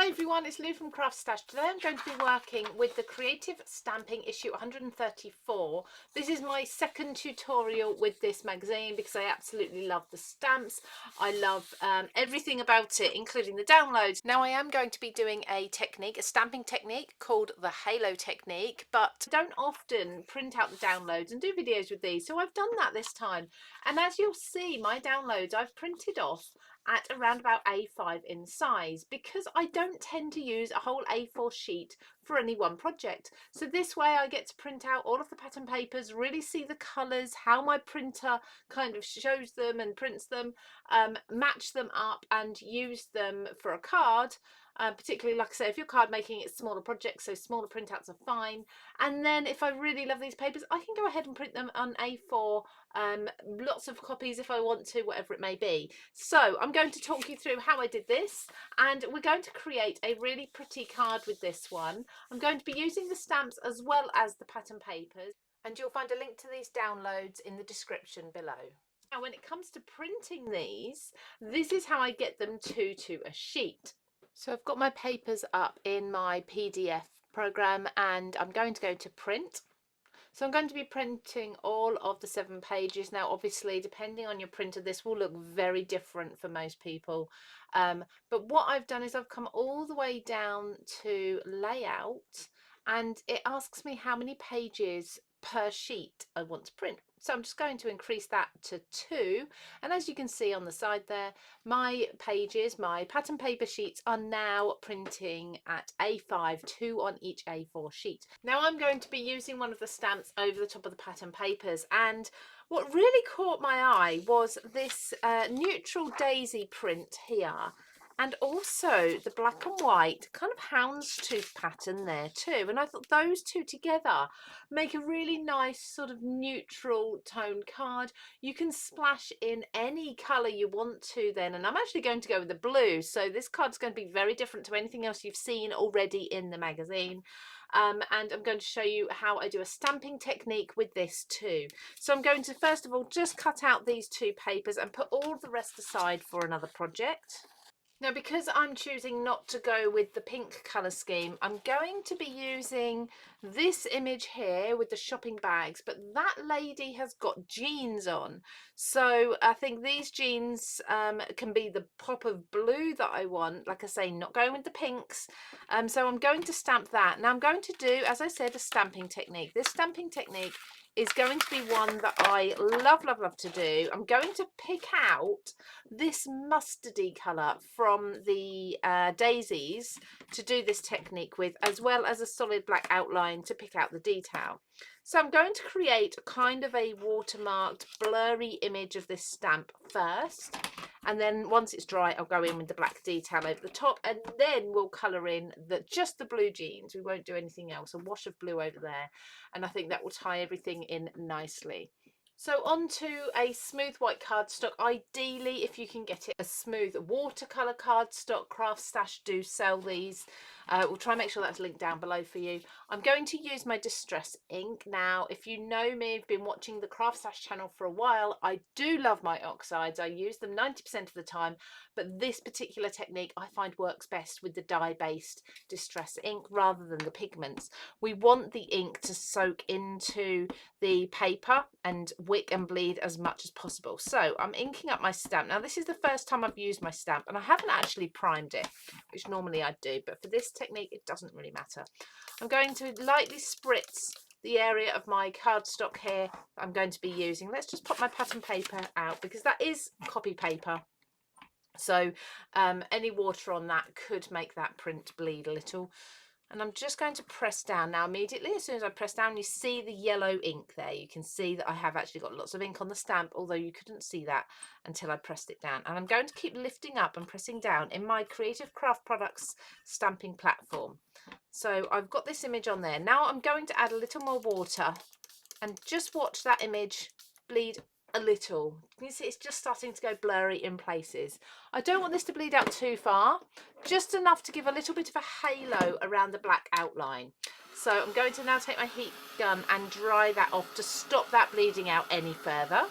Hi everyone, it's Lou from CraftStash. Today I'm going to be working with the Creative Stamping issue 134. This is my second tutorial with this magazine because I absolutely love the stamps. I love everything about it, including the downloads. Now I am going to be doing a technique, a stamping technique called the halo technique, but I don't often print out the downloads and do videos with these, so I've done that this time. And as you'll see, my downloads I've printed off at around about A5 in size because I don't tend to use a whole A4 sheet for any one project. So this way I get to print out all of the pattern papers, really see the colours, how my printer kind of shows them and prints them, match them up and use them for a card. Particularly, like I say, if you're card making, it's smaller projects, so smaller printouts are fine. And then if I really love these papers, I can go ahead and print them on A4, lots of copies if I want to, whatever it may be. So I'm going to talk you through how I did this, and we're going to create a really pretty card with this one. I'm going to be using the stamps as well as the pattern papers, and you'll find a link to these downloads in the description below. Now, when it comes to printing these, this is how I get them to a sheet. So I've got my papers up in my PDF program and I'm going to go to print. So I'm going to be printing all of the 7 pages. Now, obviously, depending on your printer, this will look very different for most people. But what I've done is I've come all the way down to layout and it asks me how many pages per sheet I want to print. So I'm just going to increase that to 2. And as you can see on the side there, my pages, my pattern paper sheets are now printing at A5, 2 on each A4 sheet. Now I'm going to be using one of the stamps over the top of the pattern papers, and what really caught my eye was this neutral daisy print here, and also the black and white kind of houndstooth pattern there too. And I thought those two together make a really nice sort of neutral tone card. You can splash in any colour you want to then, and I'm actually going to go with the blue, so this card's going to be very different to anything else you've seen already in the magazine. And I'm going to show you how I do a stamping technique with this too. So I'm going to first of all just cut out these 2 papers and put all the rest aside for another project. Now, because I'm choosing not to go with the pink colour scheme, I'm going to be using this image here with the shopping bags, but that lady has got jeans on. So I think these jeans can be the pop of blue that I want. Like I say, not going with the pinks. So I'm going to stamp that. Now I'm going to do, as I said, a stamping technique. This stamping technique is going to be one that I love to do. I'm going to pick out this mustardy colour from the daisies to do this technique with, as well as a solid black outline to pick out the detail. So I'm going to create a kind of a watermarked blurry image of this stamp first, and then once it's dry I'll go in with the black detail over the top, and then we'll colour in just the blue jeans. We won't do anything else. A wash of blue over there, and I think that will tie everything in nicely. So onto a smooth white cardstock. Ideally, if you can get it a smooth watercolour cardstock, CraftStash do sell these. We'll try and make sure that's linked down below for you. I'm going to use my distress ink. Now, if you know me, I've been watching the CraftStash channel for a while, I do love my oxides. I use them 90% of the time, but this particular technique I find works best with the dye-based distress ink rather than the pigments. We want the ink to soak into the paper and wick and bleed as much as possible. So I'm inking up my stamp. Now this is the first time I've used my stamp and I haven't actually primed it, which normally I do, but for this technique it doesn't really matter. I'm going to lightly spritz the area of my cardstock here that I'm going to be using. Let's just pop my pattern paper out because that is copy paper. So any water on that could make that print bleed a little. And I'm just going to press down. Now immediately as soon as I press down, you see the yellow ink there. You can see that I have actually got lots of ink on the stamp, although you couldn't see that until I pressed it down. And I'm going to keep lifting up and pressing down in my Creative Craft Products stamping platform. So I've got this image on there. Now I'm going to add a little more water and just watch that image bleed a little. You can see it's just starting to go blurry in places. I don't want this to bleed out too far, just enough to give a little bit of a halo around the black outline. So I'm going to now take my heat gun and dry that off to stop that bleeding out any further.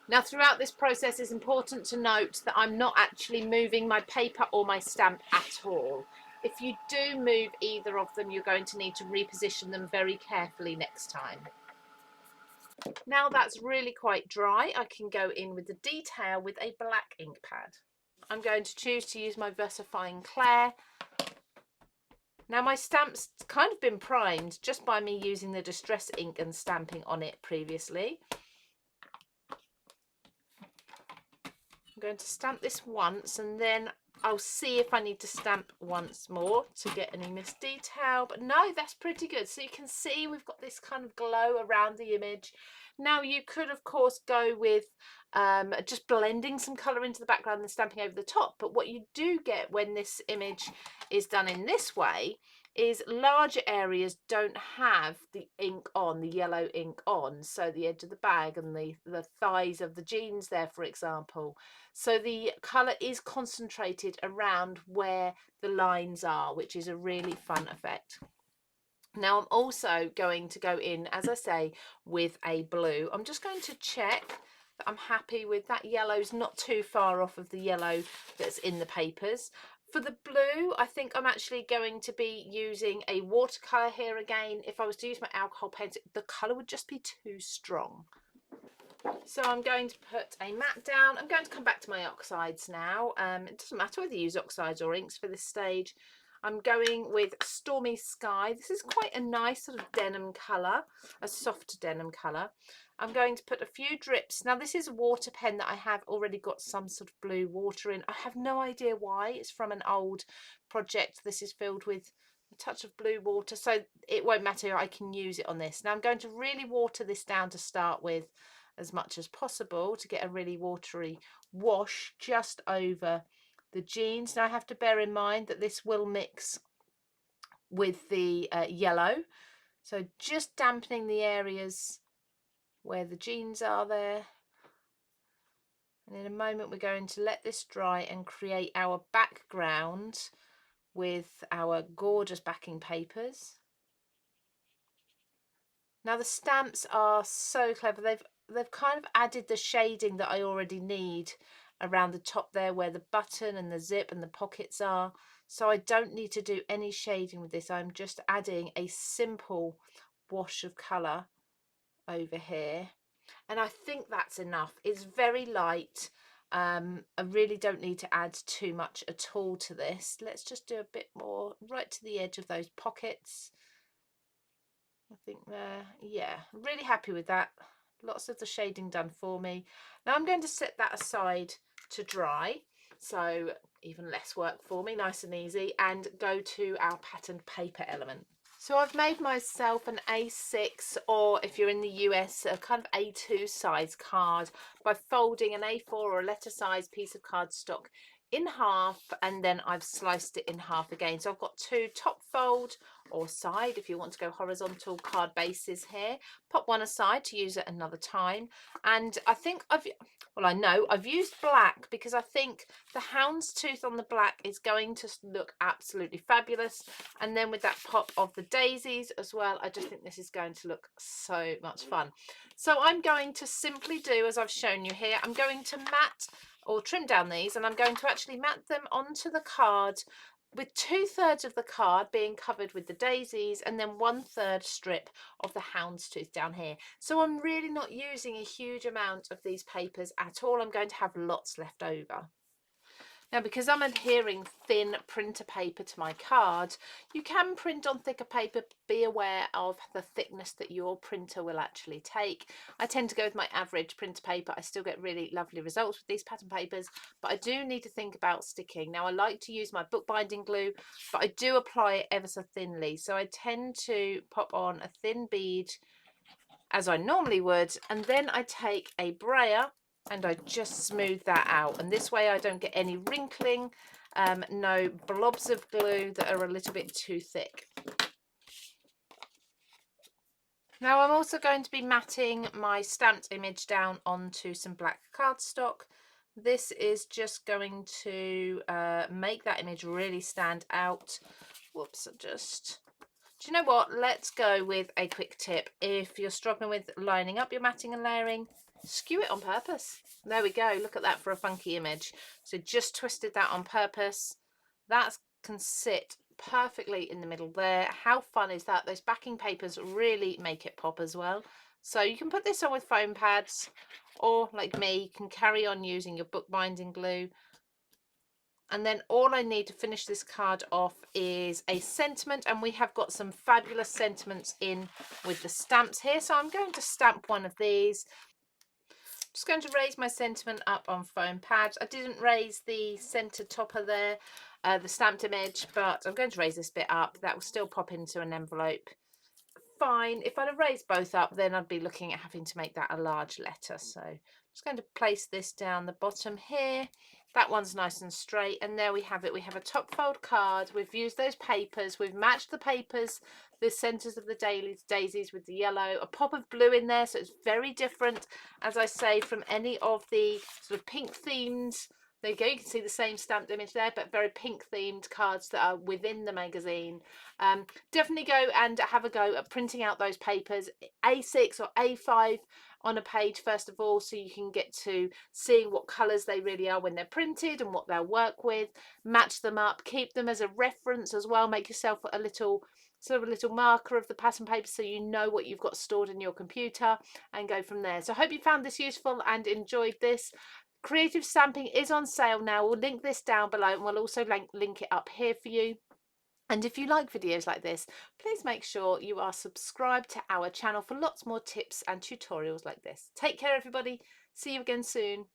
Now throughout this process it's important to note that I'm not actually moving my paper or my stamp at all. If you do move either of them, you're going to need to reposition them very carefully next time. Now that's really quite dry, I can go in with the detail with a black ink pad. I'm going to choose to use my VersaFine Clair. Now my stamp's kind of been primed just by me using the distress ink and stamping on it previously. I'm going to stamp this once and then I'll see if I need to stamp once more to get any missed detail, but no, that's pretty good. So you can see we've got this kind of glow around the image. Now you could of course go with just blending some colour into the background and stamping over the top, but what you do get when this image is done in this way is larger areas don't have the ink on, the yellow ink on, so the edge of the bag and the thighs of the jeans there, for example. So the colour is concentrated around where the lines are, which is a really fun effect. Now I'm also going to go in, as I say, with a blue. I'm just going to check that I'm happy with that. Yellow's not too far off of the yellow that's in the papers. For the blue, I think I'm actually going to be using a watercolour here again. If I was to use my alcohol paints, the colour would just be too strong. So I'm going to put a matte down. I'm going to come back to my oxides now. It doesn't matter whether you use oxides or inks for this stage. I'm going with Stormy Sky. This is quite a nice sort of denim colour, a soft denim colour. I'm going to put a few drips. Now this is a water pen that I have already got some sort of blue water in. I have no idea why. It's from an old project. This is filled with a touch of blue water, so it won't matter. I can use it on this. Now I'm going to really water this down to start with as much as possible to get a really watery wash just over the jeans. Now I have to bear in mind that this will mix with the yellow, so just dampening the areas where the jeans are there. And in a moment we're going to let this dry and create our background with our gorgeous backing papers. Now the stamps are so clever. They've kind of added the shading that I already need around the top there where the button and the zip and the pockets are. So I don't need to do any shading with this. I'm just adding a simple wash of colour over here. And I think that's enough. It's very light. I really don't need to add too much at all to this. Let's just do a bit more right to the edge of those pockets. I think there, yeah, I'm really happy with that. Lots of the shading done for me. Now I'm going to set that aside to dry, so even less work for me, nice and easy, and go to our patterned paper element. So I've made myself an A6, or if you're in the US, a kind of A2 size card by folding an A4 or a letter size piece of cardstock in half, and then I've sliced it in half again. So I've got two top fold or side, if you want to go horizontal card bases here. Pop one aside to use at another time. And I think I know I've used black because I think the houndstooth on the black is going to look absolutely fabulous. And then with that pop of the daisies as well, I just think this is going to look so much fun. So I'm going to simply do as I've shown you here. I'm going to matte or trim down these, and I'm going to actually matte them onto the card, with 2/3 of the card being covered with the daisies and then 1/3 strip of the houndstooth down here. So I'm really not using a huge amount of these papers at all. I'm going to have lots left over. Now, because I'm adhering thin printer paper to my card, you can print on thicker paper. Be aware of the thickness that your printer will actually take. I tend to go with my average printer paper. I still get really lovely results with these pattern papers, but I do need to think about sticking. Now, I like to use my bookbinding glue, but I do apply it ever so thinly. So I tend to pop on a thin bead as I normally would, and then I take a brayer and I just smooth that out, and this way I don't get any wrinkling, no blobs of glue that are a little bit too thick. Now I'm also going to be matting my stamped image down onto some black cardstock. This is just going to make that image really stand out. Whoops, do you know what? Let's go with a quick tip. If you're struggling with lining up your matting and layering, skew it on purpose. There we go. Look at that for a funky image. So just twisted that on purpose. That can sit perfectly in the middle there. How fun is that? Those backing papers really make it pop as well. So you can put this on with foam pads, or like me, you can carry on using your bookbinding glue. And then all I need to finish this card off is a sentiment, and we have got some fabulous sentiments in with the stamps here. So I'm going to stamp one of these. Just going to raise my sentiment up on foam pads. I didn't raise the center topper there, the stamped image, but I'm going to raise this bit up. That will still pop into an envelope fine. If I'd have raised both up, then I'd be looking at having to make that a large letter. So I'm just going to place this down the bottom here. That one's nice and straight, and there we have it. We have a top fold card. We've used those papers, we've matched the papers, the centers of the daisies with the yellow, a pop of blue in there, so it's very different, as I say, from any of the sort of pink themed. There you go, you can see the same stamped image there, but very pink themed cards that are within the magazine. Definitely go and have a go at printing out those papers, A6 or A5 on a page first of all, so you can get to seeing what colours they really are when they're printed and what they'll work with. Match them up, keep them as a reference as well. Make yourself a little sort of a little marker of the pattern paper so you know what you've got stored in your computer, and go from there. So I hope you found this useful and enjoyed this. Creative Stamping is on sale now. We'll link this down below, and we'll also link it up here for you. And if you like videos like this, please make sure you are subscribed to our channel for lots more tips and tutorials like this. Take care, everybody. See you again soon.